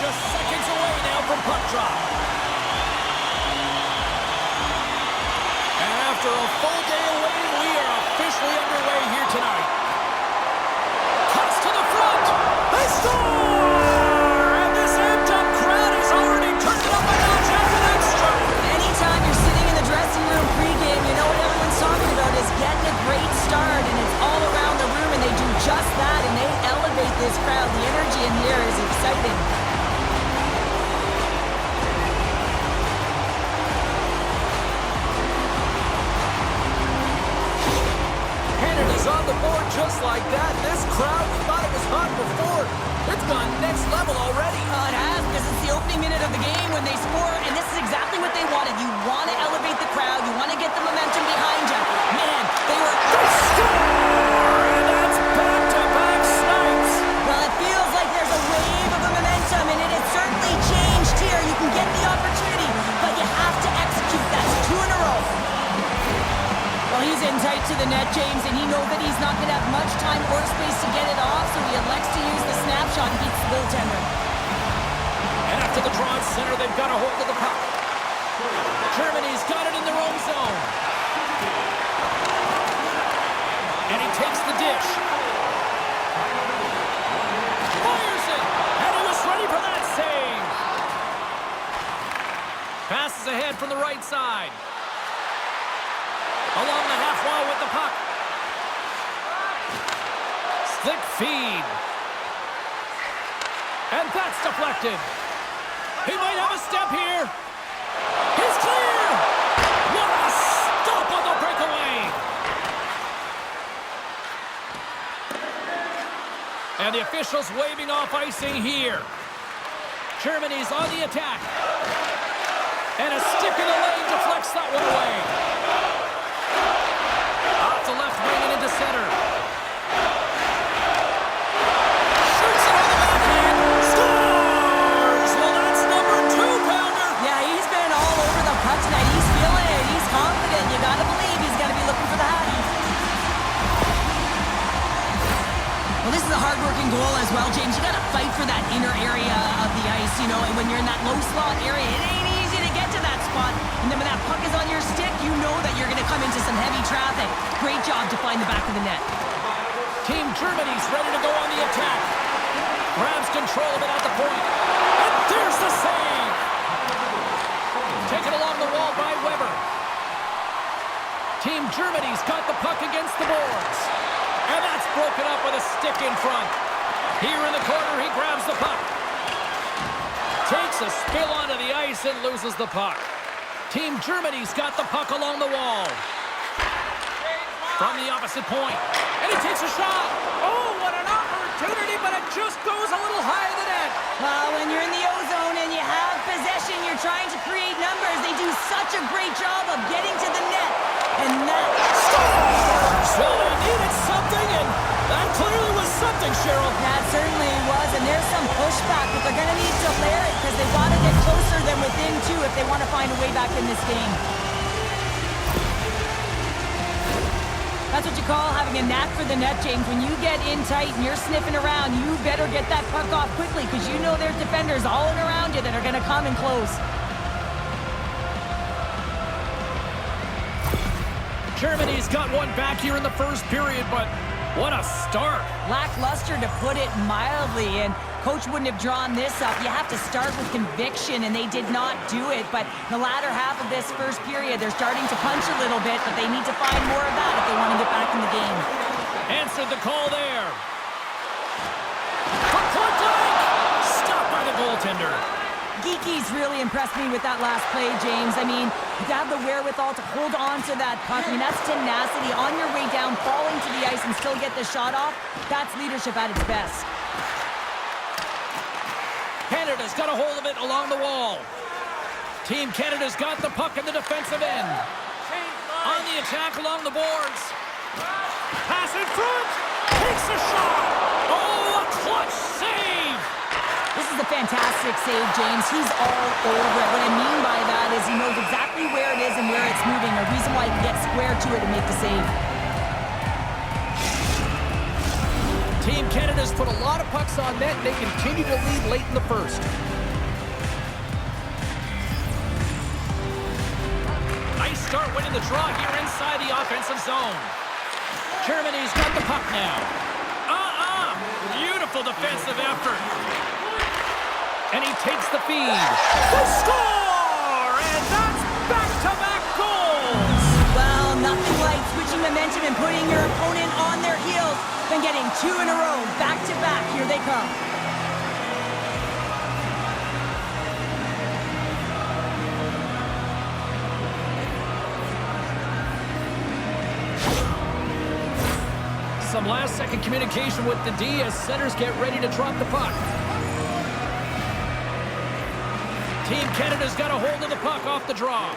just seconds away now from puck drop. And after a full day of waiting, we are officially underway here tonight. Cuts to the front. They score! And this amped-up crowd has already turned it up a notch after that strike. Anytime you're sitting in the dressing room pregame, you know what everyone's talking about is getting a great start, and it's all around the room, and they do just that, and they elevate this crowd. The energy in here is exciting. Canada's on the board just like that. This crowd, we thought it was hot before. It's gone next level already. It has, because it's the opening minute of the game when they score, and this is exactly what they wanted. You want to elevate the crowd. You want to get the momentum behind you. Man, they were... They score! And that's back-to-back snipes. Well, it feels like there's a wave of momentum, and it has certainly changed here. You can get the opportunity, but you have to execute. That's 2 in a row. Well, he's in tight to the net, James, and he knows that he's not going to have much time or space to get it off, so he elects to use the snapshot and beats the goaltender. And after the draw at center, they've got a hold of the puck. Germany's got it in their own zone. And he takes the dish. Fires it! And he was ready for that save. Passes ahead from the right side. Along the half wall with the puck. Slick feed. And that's deflected. He might have a step here. He's clear! What a stop on the breakaway! And the officials waving off icing here. Germany's on the attack. And a stick in the lane deflects that one away. Off the left wing and into center. Shoots it on the backhand. Scores! Well, that's number 2-pounder. Yeah, he's been all over the puck tonight. He's feeling it. He's confident. You got to believe he's going to be looking for the hat. Well, this is a hard-working goal as well, James. You got to fight for that inner area of the ice, you know, and when you're in that low slot area, it ain't easy to get to that spot. And then when that puck is on your stick, you know that you're going to come into some heavy traffic. Great job to find the back of the net. Team Germany's ready to go on the attack. Grabs control of it at the point. And there's the save! Taken along the wall by Weber. Team Germany's got the puck against the boards. And that's broken up with a stick in front. Here in the corner, he grabs the puck. Takes a spill onto the ice and loses the puck. Team Germany's got the puck along the wall. From the opposite point. And he takes a shot. Oh, what an opportunity, but it just goes a little high of the net. Well, when you're in the O-zone and you have possession, you're trying to create numbers. They do such a great job of getting to the net. And that... Scores! Well, they needed something, and that clearly was something, Cheryl. That certainly was, and there's some pushback, but they're going to need to layer it because they want to get closer than within 2 if they want to find a way back in this game. That's what you call having a knack for the net, James. When you get in tight and you're sniffing around, you better get that puck off quickly because you know there's defenders all around you that are going to come and close. Germany's got one back here in the first period, but what a start. Lackluster, to put it mildly, and coach wouldn't have drawn this up. You have to start with conviction, and they did not do it. But the latter half of this first period, they're starting to punch a little bit, but they need to find more of that if they want to get back in the game. Answered the call there. From point blank! Stopped by the goaltender. Geeky's really impressed me with that last play, James. I mean, to have the wherewithal to hold on to that puck, I mean, that's tenacity. On your way down, falling to the ice and still get the shot off, that's leadership at its best. Canada's got a hold of it along the wall. Team Canada's got the puck in the defensive end. On the attack along the boards. Pass in front. Takes a shot. Oh, a clutch save. This is a fantastic save, James. He's all over it. What I mean by that is he knows exactly where it is and where it's moving. A reason why he can get square to it and make the save. Team Canada Canada's put a lot of pucks on net, and they continue to lead late in the first. Nice start winning the draw here inside the offensive zone. Germany's got the puck now. Beautiful defensive effort. And he takes the feed. They score! And that's back-to-back goals! Well, nothing like switching momentum and putting your opponent on their heels than getting two in a row, back-to-back. Here they come. Some last-second communication with the D as centers get ready to drop the puck. Team Canada's got a hold of the puck off the draw.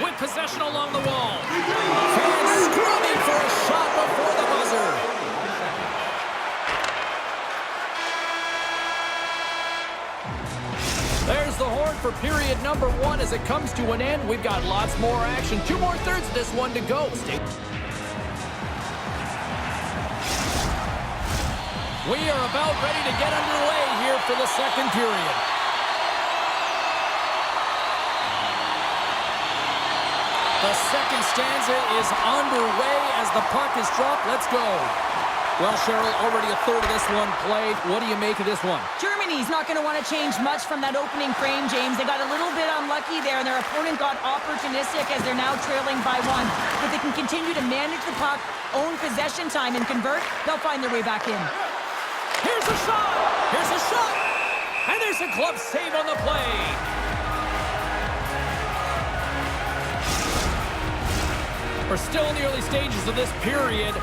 With possession along the wall. Fans screaming for a shot before the buzzer. There's the horn for period number 1 as it comes to an end. We've got lots more action. 2 more thirds of this one to go. We are about ready to get underway here for the second period. The second stanza is underway as the puck is dropped. Let's go. Well, Cheryl, already a third of this one played. What do you make of this one? Germany's not going to want to change much from that opening frame, James. They got a little bit unlucky there, and their opponent got opportunistic as they're now trailing by 1. If they can continue to manage the puck, own possession time, and convert, they'll find their way back in. Here's a shot! Here's a shot! And there's a glove save on the play. We're still in the early stages of this period.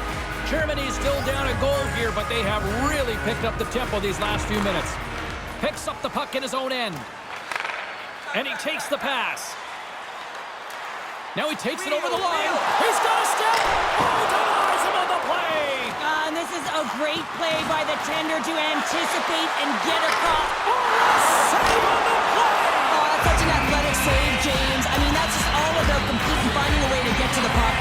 Germany's still down a goal here, but they have really picked up the tempo these last few minutes. Picks up the puck in his own end. And he takes the pass. Now he takes it over the line. He's got a step! Oh, denies him on the play! And this is a great play by the tender to anticipate and get across. Save on the play! Oh, that's such an athletic save, James. I mean, that's just all about completely finding a way to get to the puck.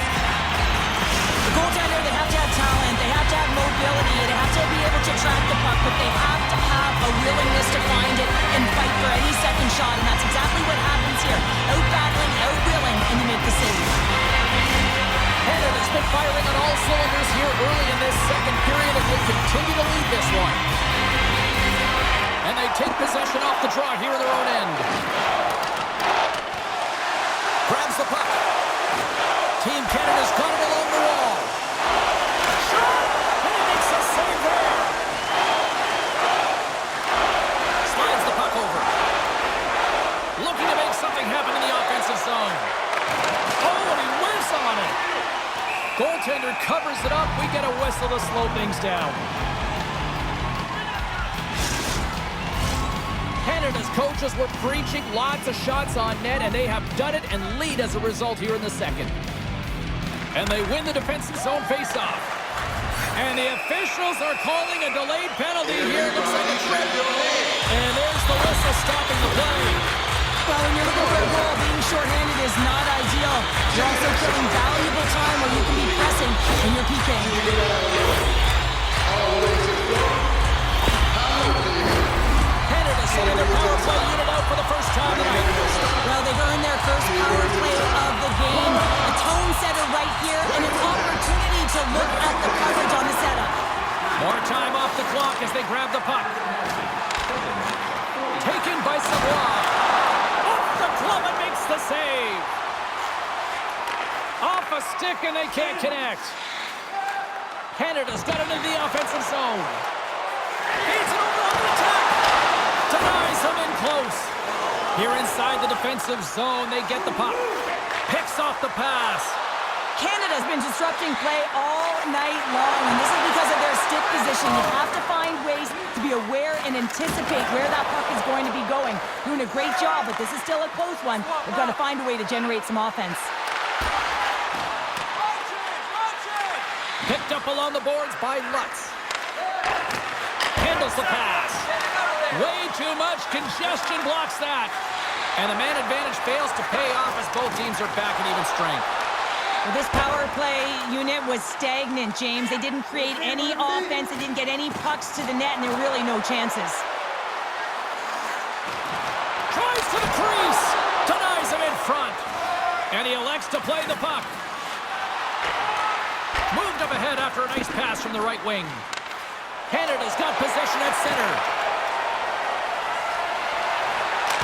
The goaltender, they have to have talent, they have to have mobility, they have to be able to track the puck, but they have to have a willingness to find it and fight for any second shot, and that's exactly what happens here. Out-battling, out-willing, and you make the save. Canada's been firing on all cylinders here early in this second period and will continue to lead this one. And they take possession off the draw here in their own end. Grabs the puck. Team Canada's got it along the wall. Shot! And he makes a save there. Slides the puck over. Looking to make something happen in the offensive zone. Oh, and he whiffs on it. Goaltender covers it up. We get a whistle to slow things down. Canada's coaches were preaching lots of shots on net, and they have done it and lead as a result here in the second. And they win the defensive zone faceoff. And the officials are calling a delayed penalty here. Looks like a trip. And there's the whistle stopping the play. Well, when you're looking for a goal, being shorthanded is not ideal. You're also killing valuable time where you can be pressing and you're PKing. Canada sending their power play unit out for the first time tonight. Well, they've earned their first power play of the game. A tone setter right here and an opportunity to look at the coverage on the setup. More time off the clock as they grab the puck. Taken by Savoie. Glove and makes the save. Off a stick and they can't connect. Canada's got it into the offensive zone. Feeds it over on the attack. Denies him in close. Here inside the defensive zone, they get the puck. Picks off the pass. Canada's been disrupting play all night long, and this is because of their stick position. You have to find ways to be aware and anticipate where that puck is going to be going. Doing a great job, but this is still a close one. They've got to find a way to generate some offense. Picked up along the boards by Lutz. Handles the pass. Way too much congestion blocks that. And the man advantage fails to pay off as both teams are back in even strength. Well, this power play unit was stagnant, James. They didn't create any offense. They didn't get any pucks to the net, and there were really no chances. Tries to the crease. Denies him in front. And he elects to play the puck. Moved up ahead after a nice pass from the right wing. Canada's got possession at center.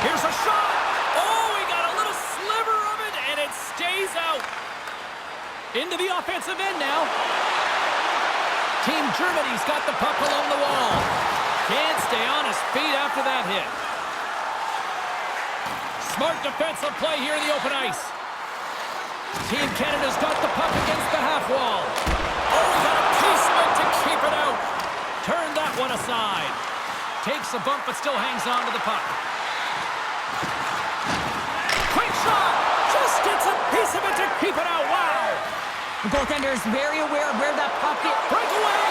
Here's a shot. Oh, he got a little sliver of it, and it stays out. Into the offensive end now. Team Germany's got the puck along the wall. Can't stay on his feet after that hit. Smart defensive play here in the open ice. Team Canada's got the puck against the half wall. Oh, got a piece of it to keep it out. Turn that one aside. Takes a bump but still hangs on to the puck. Quick shot. Just gets a piece of it to keep it out. Wow. The goaltender is very aware of where that puck is. Breakaway.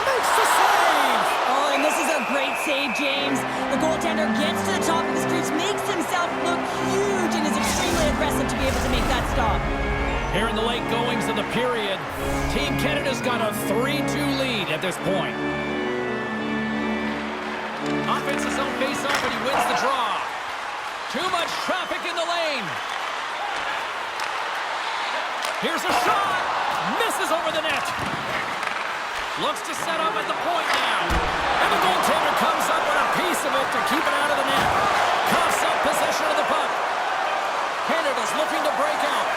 Makes the save. Oh, and this is a great save, James. The goaltender gets to the top of his crease, makes himself look huge, and is extremely aggressive to be able to make that stop. Here in the late goings of the period, Team Canada's got a 3-2 lead at this point. Offensive zone face-off, and he wins the draw. Too much traffic in the lane. Here's a shot. Misses over the net. Looks to set up at the point now. And the goaltender comes up with a piece of it to keep it out of the net. Coughs up possession of the puck. Canada's looking to break out.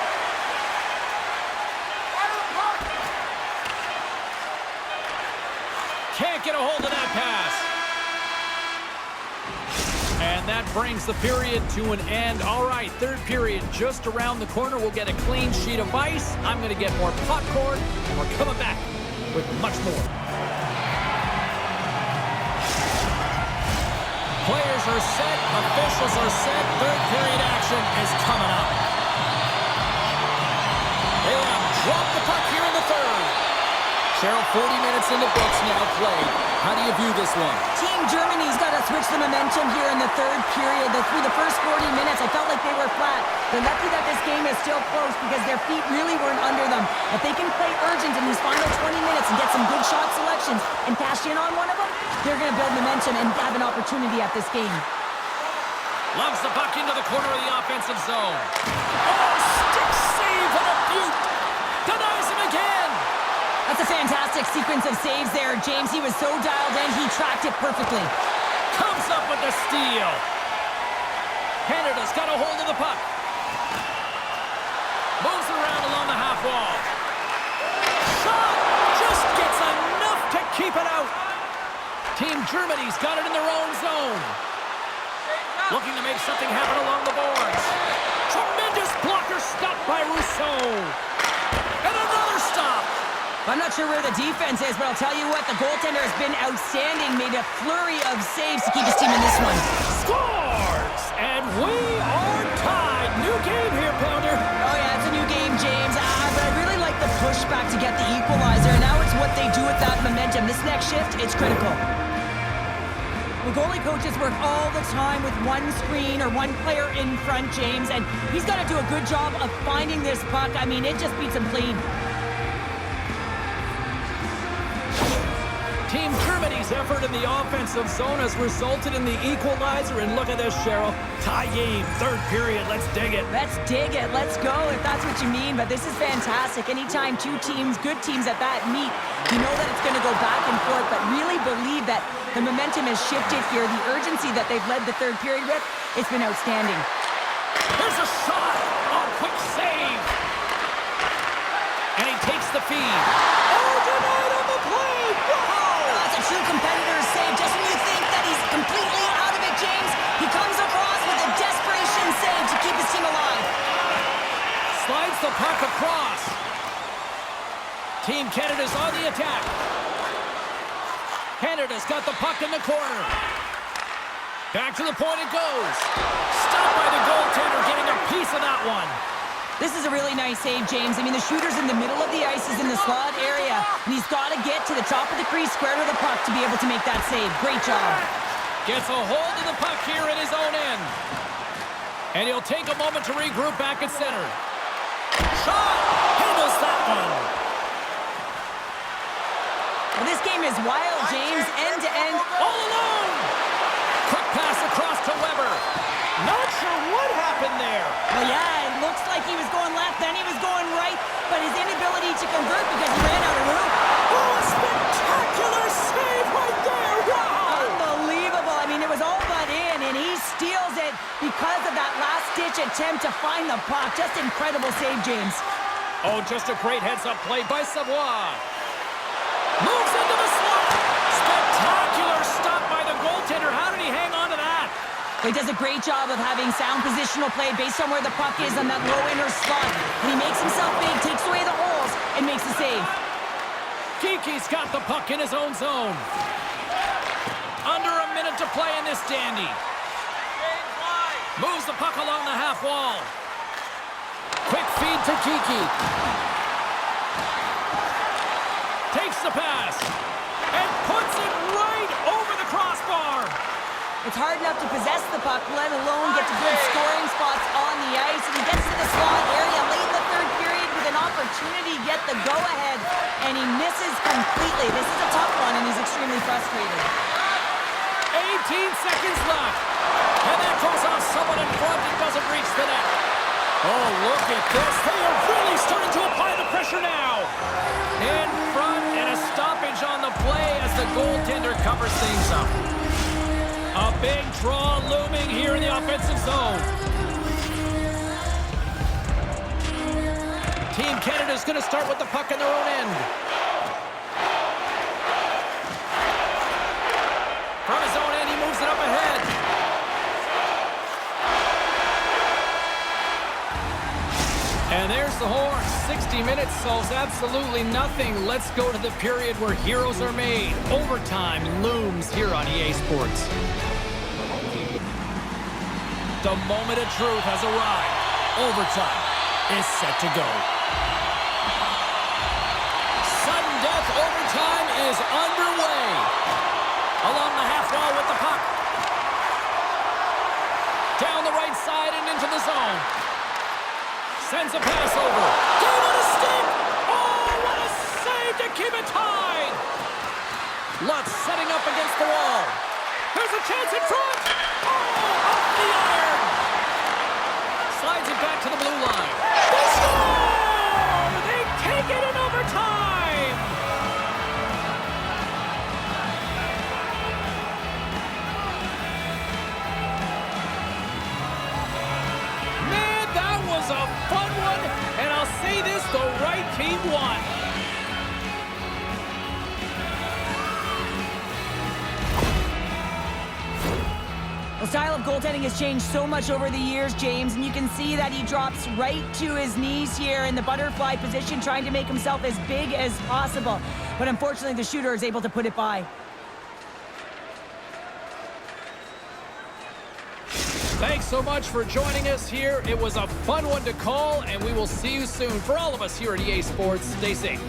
Can't get a hold of that pass. And that brings the period to an end. All right, third period just around the corner. We'll get a clean sheet of ice. I'm going to get more popcorn, and we're coming back with much more. Players are set, officials are set. Third period action is coming up. They have dropped the puck here in the third. Cheryl, 40 minutes in the books now played. How do you view this one? Team Germany's got to switch the momentum here in the third period. Through the first 40 minutes, I felt like they were flat. They're lucky that this game is still close because their feet really weren't under them. If they can play urgent in these final 20 minutes and get some good shot selections and cash in on one of them, they're going to build momentum and have an opportunity at this game. Loves the puck into the corner of the offensive zone. Oh, stick save and a beaut. Denies him again. That's a fantastic sequence of saves there, James. He was so dialed in, he tracked it perfectly. Comes up with the steal. Canada's got a hold of the puck. Moves around along the half wall. Shot! Just gets enough to keep it out. Team Germany's got it in their own zone. Looking to make something happen along the boards. Tremendous blocker stop by Rousseau. And another stop. I'm not sure where the defense is, but I'll tell you what, the goaltender has been outstanding, made a flurry of saves to keep his team in this one. Scores! And we are tied. New game here, Pounder. Oh yeah, it's a new game, James. But I really like the pushback to get the equalizer. Now it's what they do with that momentum. This next shift, it's critical. The goalie coaches work all the time with one screen or one player in front, James, and he's got to do a good job of finding this puck. I mean, it just beats him clean. Team Germany's effort in the offensive zone has resulted in the equalizer, and look at this, Cheryl. Tie game, third period. Let's dig it. Let's dig it. Let's go, if that's what you mean. But this is fantastic. Anytime two teams, good teams at that, meet, you know that it's going to go back and forth, but really believe that the momentum has shifted here. The urgency that they've led the third period with, it's been outstanding. There's a shot. Oh, quick save. And he takes the feed. Oh, denied on the play. Whoa. That's a true competitor's save. Just when you think that he's completely out of it, James, he comes across with a desperation save to keep his team alive. Slides the puck across. Team Canada's on the attack. Canada's got the puck in the corner. Back to the point it goes. Stopped by the goaltender, getting a piece of that one. This is a really nice save, James. I mean, the shooter's in the middle of the ice, is in the slot area, and he's got to get to the top of the crease, square to the puck to be able to make that save. Great job. Gets a hold of the puck here in his own end. And he'll take a moment to regroup back at center. Shot! Handles that one. Well, this game is wild, James. End to end. All alone! Quick pass across to Weber. Not sure what happened there. Well, yeah, it looks like he was going left, then he was going right, but his inability to convert because he ran out of room. Oh, a spectacular save right there! Wow! Unbelievable. I mean, it was all but in, and he steals it because of that last-ditch attempt to find the puck. Just incredible save, James. Oh, just a great heads-up play by Savoie. Moves into the slot. Spectacular stop by the goaltender. How did he hang on to that? He does a great job of having sound positional play based on where the puck is on that low inner slot. And he makes himself big, takes away the holes, and makes a save. Kiki's got the puck in his own zone. Under a minute to play in this dandy. Moves the puck along the half wall. Quick feed to Kiki. Takes the pass. And puts it right over the crossbar. It's hard enough to possess the puck, let alone get to good scoring spots on the ice. And he gets to the slot area late in the third period with an opportunity to get the go-ahead, and he misses completely. This is a tough one, and he's extremely frustrated. 18 seconds left. And that goes off someone in front and doesn't reach the net. Oh, look at this. They are really starting to apply the pressure now. In front, and a stoppage on the play as the goaltender covers things up. A big draw looming here in the offensive zone. Team Canada's going to start with the puck in their own end. From his own end, he moves it up ahead. And there's the horn. 60 minutes solves absolutely nothing. Let's go to the period where heroes are made. Overtime looms here on EA Sports. The moment of truth has arrived. Overtime is set to go. Sudden death overtime is underway. Along the half wall with the puck. Down the right side and into the zone. Sends a pass over. Game on a stick! Oh, what a save to keep it tied! Lutz setting up against the wall. There's a chance in front! Oh, off the iron! Slides it back to the blue line. They score! They take it in overtime! Man, that was a fun one, and I'll say this, the right team won. The style of goaltending has changed so much over the years, James, and you can see that he drops right to his knees here in the butterfly position, trying to make himself as big as possible. But unfortunately, the shooter is able to put it by. Thanks so much for joining us here. It was a fun one to call, and we will see you soon. For all of us here at EA Sports, stay safe.